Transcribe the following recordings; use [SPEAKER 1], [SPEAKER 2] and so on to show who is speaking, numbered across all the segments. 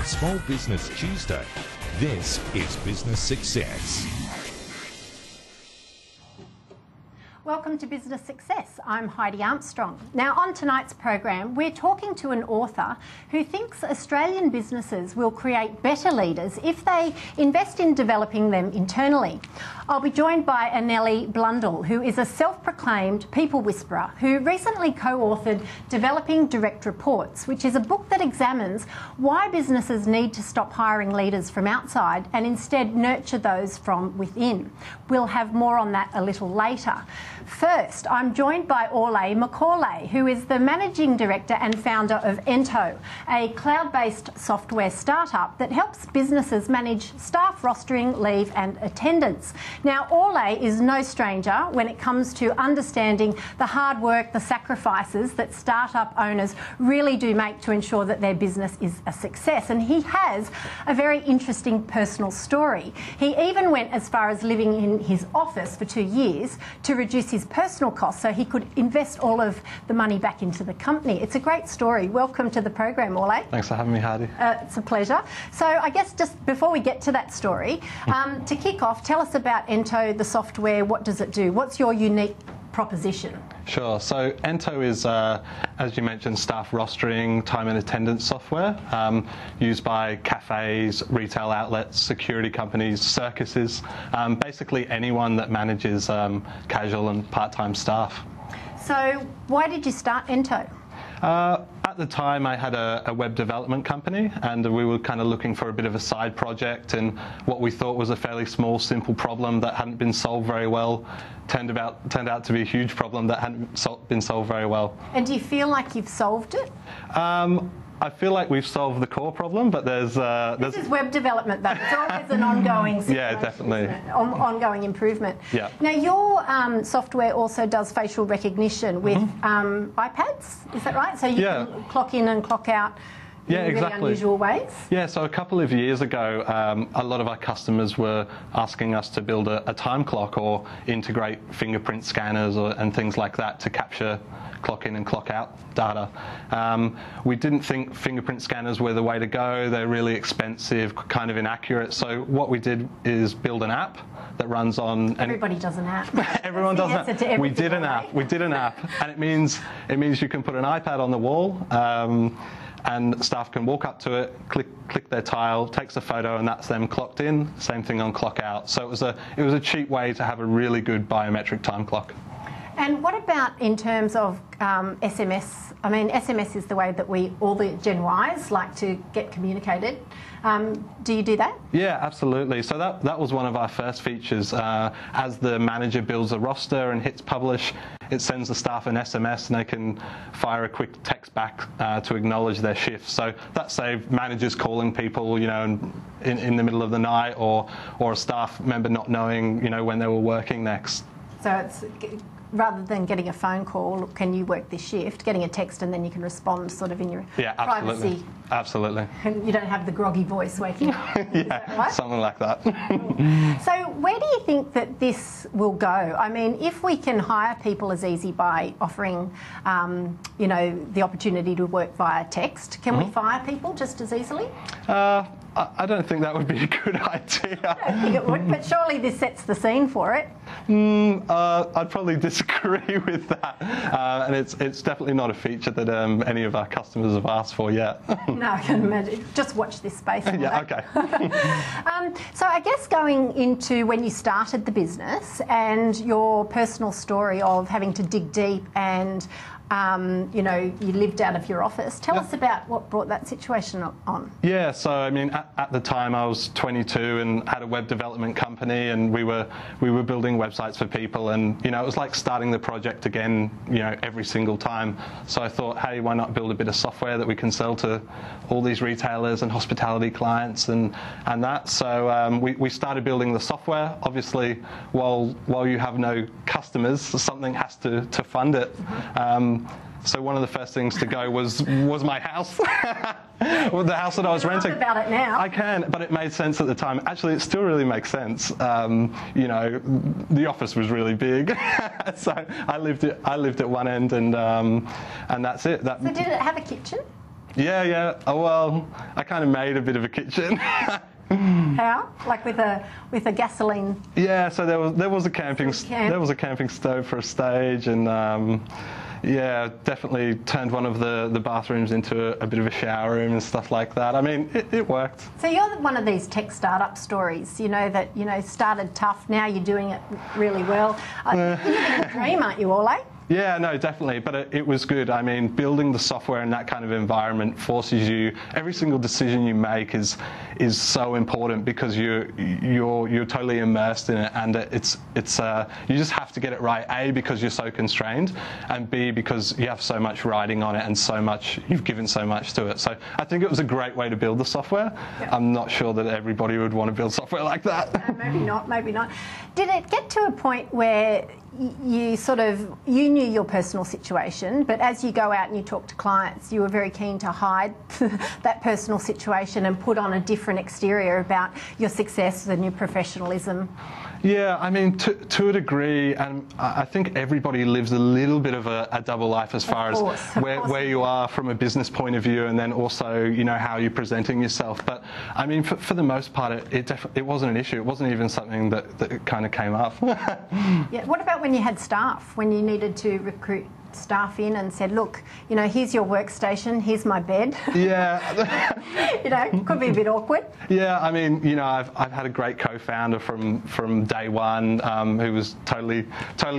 [SPEAKER 1] Small Business Tuesday. This is Business Success.
[SPEAKER 2] Welcome to Business Success. I'm Heidi Armstrong. Now, on tonight's program, we're talking to an author who thinks Australian businesses will create better leaders if they invest in developing them internally. I'll be joined by Anneli Blundell, who is a self-proclaimed people whisperer who recently co-authored Developing Direct Reports, which is a book that examines why businesses need to stop hiring leaders from outside and instead nurture those from within. We'll have more on that a little later. First, I'm joined by Aulay Macaulay, who is the Managing Director and founder of Ento, a cloud-based software startup that helps businesses manage staff rostering, leave and attendance. Now, Aulay is no stranger when it comes to understanding the hard work, the sacrifices that startup owners really do make to ensure that their business is a success. And he has a very interesting personal story. He even went as far as living in his office for 2 years to reduce his personal costs so he could invest all of the money back into the company. It's a great story. Welcome to the program, Aulay.
[SPEAKER 3] Thanks for having me, Heidi.
[SPEAKER 2] It's a pleasure. So I guess just before we get to that story, to kick off, tell us about Ento, the software. What does it do? What's your unique proposition?
[SPEAKER 3] Sure. So Ento is, as you mentioned, staff rostering, time and attendance software used by cafes, retail outlets, security companies, circuses, basically anyone that manages casual and part-time staff.
[SPEAKER 2] So why did you start Ento?
[SPEAKER 3] At the time, I had a web development company, and we were kind of looking for a bit of a side project, and what we thought was a fairly small, simple problem that hadn't been solved very well turned out to be a huge problem that hadn't been solved very well.
[SPEAKER 2] And do you feel like you've solved it?
[SPEAKER 3] I feel like we've solved the core problem, but there's
[SPEAKER 2] This is web development, though. It's always an ongoing situation,
[SPEAKER 3] yeah, definitely.
[SPEAKER 2] Ongoing improvement.
[SPEAKER 3] Yeah.
[SPEAKER 2] Now, your software also does facial recognition with iPads, is that right? So you can clock in and clock out in really unusual ways?
[SPEAKER 3] Yeah, so a couple of years ago, a lot of our customers were asking us to build a time clock or integrate fingerprint scanners and things like that to capture clock in and clock out data. We didn't think fingerprint scanners were the way to go. They're really expensive, kind of inaccurate. So what we did is build an app that runs on...
[SPEAKER 2] Everybody does an app.
[SPEAKER 3] Everyone does an app. We did an app. We did an app. And it means you can put an iPad on the wall, and staff can walk up to it, click their tile, takes a photo, and that's them clocked in. Same thing on clock out. So it was a cheap way to have a really good biometric time clock.
[SPEAKER 2] And what about in terms of SMS? I mean, SMS is the way that all the Gen Ys like to get communicated. Do you do that?
[SPEAKER 3] Yeah, absolutely. So that was one of our first features. As the manager builds a roster and hits publish, it sends the staff an SMS and they can fire a quick text back to acknowledge their shift. So that saved managers calling people, in the middle of the night, or a staff member not knowing, when they were working next.
[SPEAKER 2] So it's... rather than getting a phone call, can you work this shift, getting a text and then you can respond sort of in your privacy.
[SPEAKER 3] Absolutely.
[SPEAKER 2] And you don't have the groggy voice waking up.
[SPEAKER 3] Yeah, right? Something like that.
[SPEAKER 2] So where do you think that this will go? I mean, if we can hire people as easy by offering, the opportunity to work via text, can we fire people just as easily?
[SPEAKER 3] I don't think that would be a good idea.
[SPEAKER 2] I don't think it would, but surely this sets the scene for it.
[SPEAKER 3] I'd probably disagree with that, and it's definitely not a feature that any of our customers have asked for yet.
[SPEAKER 2] No, I can imagine. Just watch this space.
[SPEAKER 3] Yeah, okay.
[SPEAKER 2] So I guess going into when you started the business and your personal story of having to dig deep and you lived out of your office. Tell us about what brought that situation on.
[SPEAKER 3] Yeah, so I mean, at the time I was 22 and had a web development company, and we were building websites for people, and it was like starting the project again, every single time. So I thought, hey, why not build a bit of software that we can sell to all these retailers and hospitality clients and that. So we started building the software. Obviously, while you have no customers, something has to fund it. So one of the first things to go was my house. Well, the house that I was renting.
[SPEAKER 2] Talk about it now.
[SPEAKER 3] I can, but it made sense at the time. Actually, it still really makes sense. The office was really big, so I lived at one end, and that's it.
[SPEAKER 2] So did it have a kitchen?
[SPEAKER 3] Yeah. Oh, well, I kind of made a bit of a kitchen.
[SPEAKER 2] How? Like with a gasoline?
[SPEAKER 3] Yeah, so there was a camping stove for a stage, and yeah, definitely turned one of the bathrooms into a bit of a shower room and stuff like that. I mean, it worked.
[SPEAKER 2] So you're one of these tech startup stories, that started tough, now you're doing it really well. You're living the dream, aren't you, Aulay?
[SPEAKER 3] Yeah, no, definitely, but it was good. I mean, building the software in that kind of environment forces you. Every single decision you make is so important because you're totally immersed in it, and it's you just have to get it right. A, because you're so constrained, and B, because you have so much riding on it and you've given so much to it. So I think it was a great way to build the software. Yep. I'm not sure that everybody would want to build software like that.
[SPEAKER 2] No, maybe not. Did it get to a point where you knew your personal situation, but as you go out and you talk to clients, you were very keen to hide that personal situation and put on a different exterior about your success and your professionalism?
[SPEAKER 3] Yeah, I mean, to a degree, and I think everybody lives a little bit of a double life as far as where you are from a business point of view, and then also, how you're presenting yourself. But I mean, for the most part, it wasn't an issue. It wasn't even something that kind of came up.
[SPEAKER 2] Yeah. What about when you had staff, when you needed to recruit staff in and said, look, here's your workstation, here's my bed?
[SPEAKER 3] Yeah.
[SPEAKER 2] Could be a bit awkward.
[SPEAKER 3] Yeah, I mean, I've had a great co-founder from day one who was totally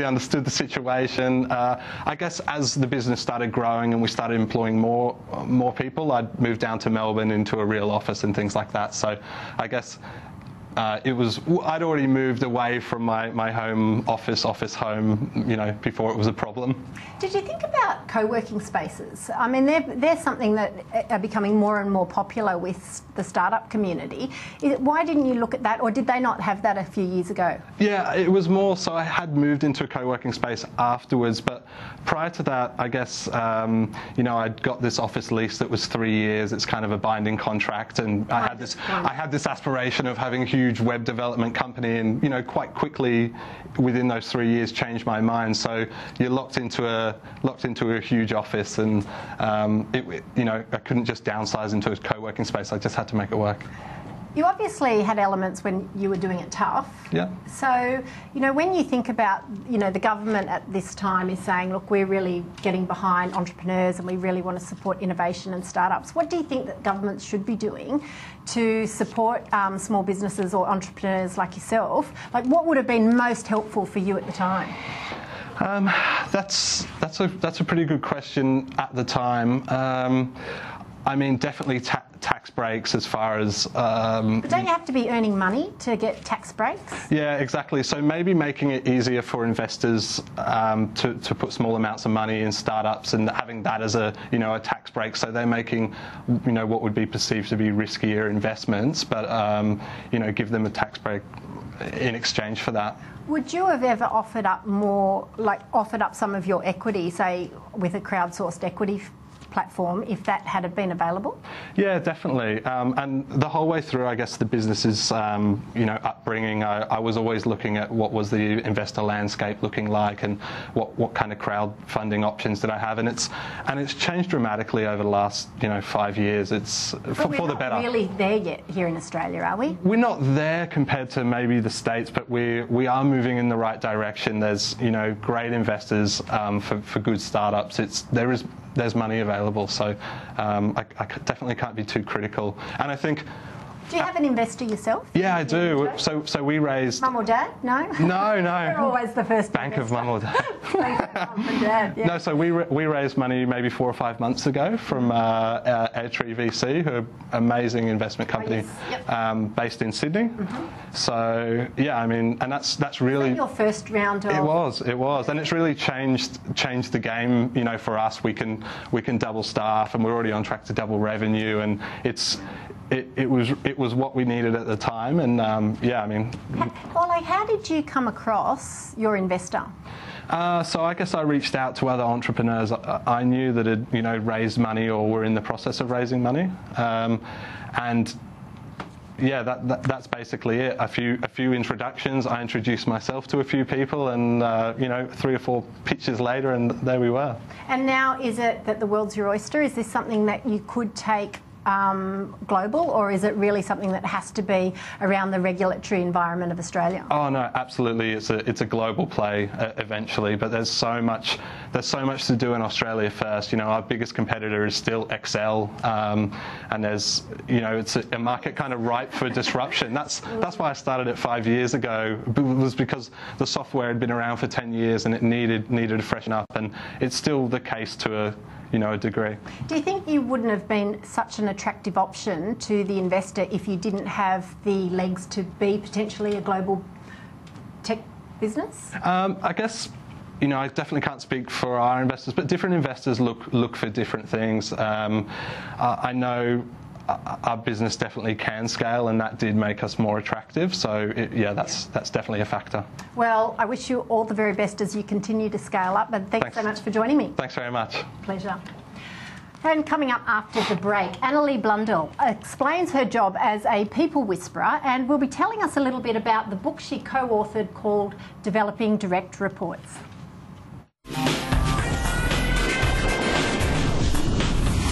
[SPEAKER 3] understood the situation. I guess as the business started growing and we started employing more people, I'd moved down to Melbourne into a real office and things like that. So I guess I'd already moved away from my home office home, before it was a problem.
[SPEAKER 2] Did you think about co-working spaces? I mean, they're something that are becoming more and more popular with the startup community. Why didn't you look at that, or did they not have that a few years ago?
[SPEAKER 3] Yeah, it was more so I had moved into a co-working space afterwards, but prior to that, I guess, I'd got this office lease that was 3 years. It's kind of a binding contract, and I had this aspiration of having a huge web development company, and quite quickly within those 3 years changed my mind. So you're locked into a huge office, and I couldn't just downsize into a co-working space. I just had to make it work.
[SPEAKER 2] You obviously had elements when you were doing it tough.
[SPEAKER 3] Yeah.
[SPEAKER 2] So, when you think about, the government at this time is saying, look, we're really getting behind entrepreneurs and we really want to support innovation and startups. What do you think that governments should be doing to support small businesses or entrepreneurs like yourself? Like, what would have been most helpful for you at the time?
[SPEAKER 3] That's a pretty good question at the time. I mean, definitely tax breaks as far as...
[SPEAKER 2] But don't you have to be earning money to get tax breaks?
[SPEAKER 3] Yeah, exactly. So maybe making it easier for investors to put small amounts of money in startups and having that as a tax break. So they're making, what would be perceived to be riskier investments, but, give them a tax break in exchange for that.
[SPEAKER 2] Would you have ever offered up some of your equity, say, with a crowdsourced equity platform, if that had been available?
[SPEAKER 3] Yeah, definitely. And the whole way through, I guess, the business's upbringing, I was always looking at what was the investor landscape looking like, and what kind of crowdfunding options did I have, and it's changed dramatically over the last 5 years. It's for the better.
[SPEAKER 2] We're not really there yet here in Australia, are we?
[SPEAKER 3] We're not there compared to maybe the States, but we are moving in the right direction. There's great investors for good startups. There's money available, so I definitely can't be too critical. And I think...
[SPEAKER 2] Do you have an investor yourself?
[SPEAKER 3] Yeah, I do. So we raised...
[SPEAKER 2] Mum or dad? No?
[SPEAKER 3] No.
[SPEAKER 2] They're always the first
[SPEAKER 3] Bank
[SPEAKER 2] investor.
[SPEAKER 3] of Mum or Dad.
[SPEAKER 2] Bank of Mum and Dad, yeah.
[SPEAKER 3] No, so we raised money maybe 4 or 5 months ago from Airtree VC, who are an amazing investment company based in Sydney. Mm-hmm. So, yeah, I mean, and that's really...
[SPEAKER 2] Was that your first round of...
[SPEAKER 3] It was. And it's really changed the game, for us. We can double staff, and we're already on track to double revenue, and it was what we needed at the time, and I mean...
[SPEAKER 2] Aulay, how did you come across your investor?
[SPEAKER 3] So I guess I reached out to other entrepreneurs I knew that had raised money or were in the process of raising money, and yeah, that's basically it. A few introductions. I introduced myself to a few people, and you know, 3 or 4 pitches later, and there we were.
[SPEAKER 2] And now, is it that the world's your oyster? Is this something that you could take global, or is it really something that has to be around the regulatory environment of Australia?
[SPEAKER 3] Oh no, absolutely. It's a global play eventually, but there's so much to do in Australia first. You know, our biggest competitor is still Excel, and there's, you know, it's a market kind of ripe for disruption. That's why I started it 5 years ago. It was because the software had been around for 10 years and it needed to freshen up, and it's still the case to a degree.
[SPEAKER 2] Do you think you wouldn't have been such an attractive option to the investor if you didn't have the legs to be potentially a global tech business?
[SPEAKER 3] I guess, you know, I definitely can't speak for our investors, but different investors look for different things. I know our business definitely can scale, and that did make us more attractive. So that's definitely a factor.
[SPEAKER 2] Well, I wish you all the very best as you continue to scale up, and thanks so much for joining me.
[SPEAKER 3] Thanks very much.
[SPEAKER 2] Pleasure. And coming up after the break, Annalie Blundell explains her job as a people whisperer, and will be telling us a little bit about the book she co-authored called Developing Direct Reports.